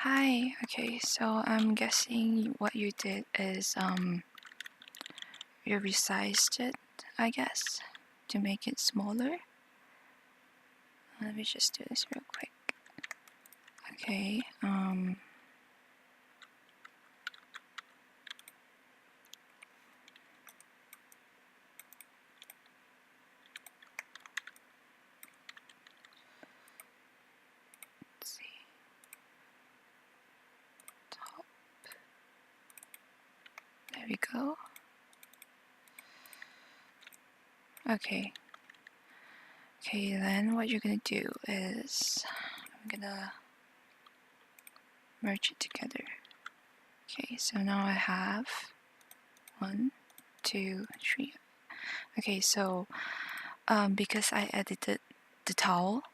Hi, okay, so I'm guessing what you did is you resized it, I guess, to make it smaller. Let me just do this real quick. Okay, let's see. Top. There we go. Okay. Okay, then what you're gonna do is I'm gonna merge it together. Okay, so now I have 1, 2, 3. Okay, so because I edited the towel,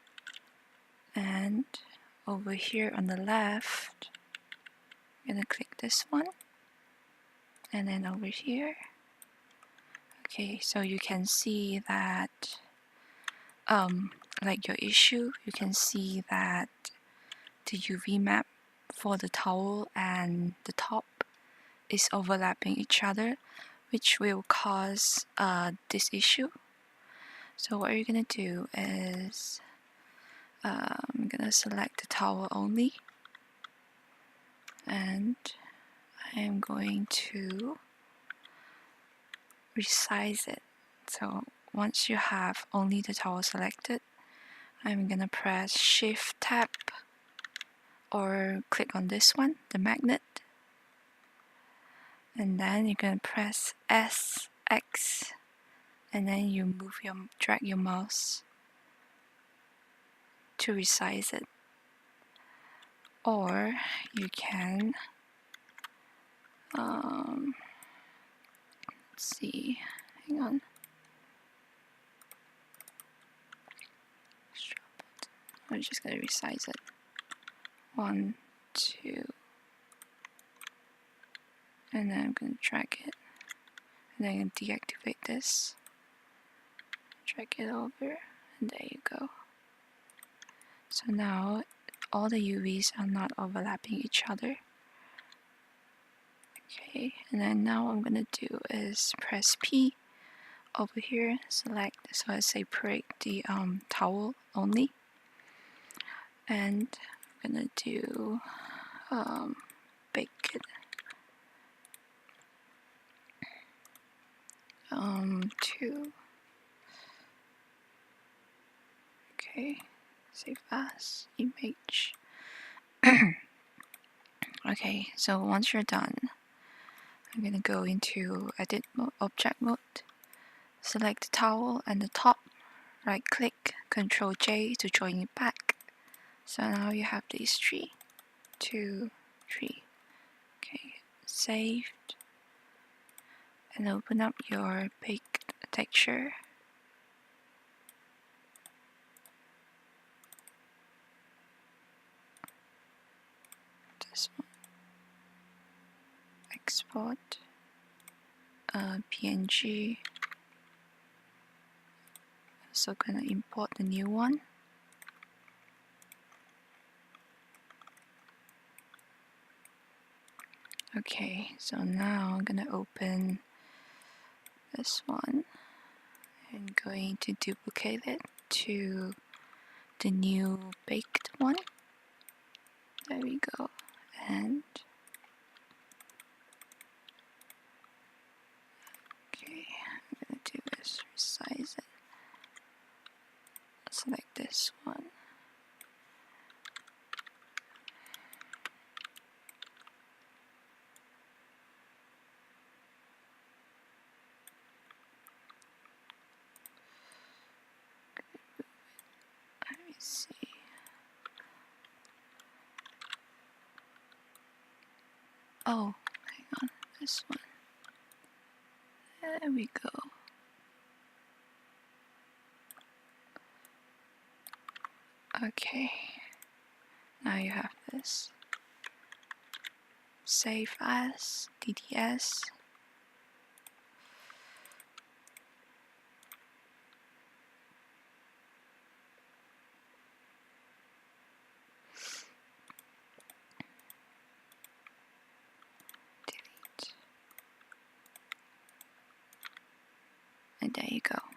and over here on the left, I'm gonna click this one, and then over here. Okay, so you can see that like your issue, you can see that the UV map for the towel and the top is overlapping each other, which will cause this issue. So what you're gonna do is I'm gonna select the towel only, and I am going to resize it. So once you have only the towel selected, I'm gonna press Shift Tab or click on this one, the magnet, and then you're gonna press SX, and then you drag your mouse to resize it. Or you can let's see, hang on. I'm just gonna resize it. 1, 2, and then I'm gonna drag it, and then I'm gonna deactivate this. Drag it over, and there you go. So now all the UVs are not overlapping each other. Okay, and then now what I'm gonna do is press P over here, select, so I separate the towel only, and I'm gonna do bake it 2. Okay, save as image. Okay, so once you're done, I'm gonna go into edit mode, object mode, select the towel and the top, right click, Ctrl J to join it back. So now you have these 3, 2, 3. Okay, saved, and open up your baked texture. This one. Export PNG. So gonna import the new one. Okay, so now I'm gonna open this one and going to duplicate it to the new baked one. There we go. And okay, I'm gonna do is resize it. Select this one. Let me see. Oh, hang on, this one. There we go. Okay, now you have this. Save as DDS. And there you go.